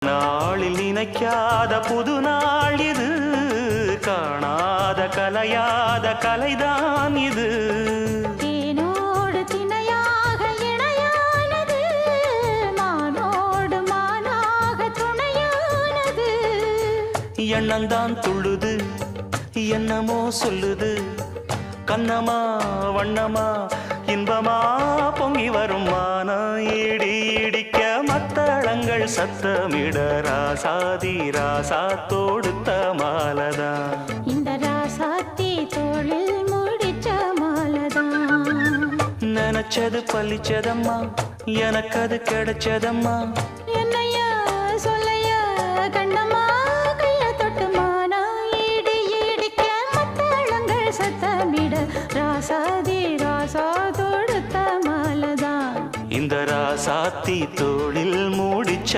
நாளில் நினைக்காத புது நாள் இது, காணாத கலையாத கலைதான் இது. தேனோடு திணையாக இணையானது, மானோடு மானாக துணையானது. எண்ணந்தான் துள்ளுது என்னமோ சொல்லுது, கண்ணமா வண்ணமா இன்பமா பொங்கி வரும் மானா இடி இடிக்க மத்தளங்கள் சத்தமிட ராசாதி ராசா தொடுத்த மாலதா. இந்த ராசாத்தி தோளில் முடிச்ச மாலதான். நினைச்சது பழிச்சதம்மா, எனக்கு அது கிடைச்சதம்மா. என்னையா சொல்லையா கண்ணம்மா, கைய தொட்டு மானா இடி இடிக்க மத்தளங்கள் சத்தமிட ராசாதி ராசா தொடுத்த மாலதான். இந்த ராசாத்தி தோளில் மூடிச்ச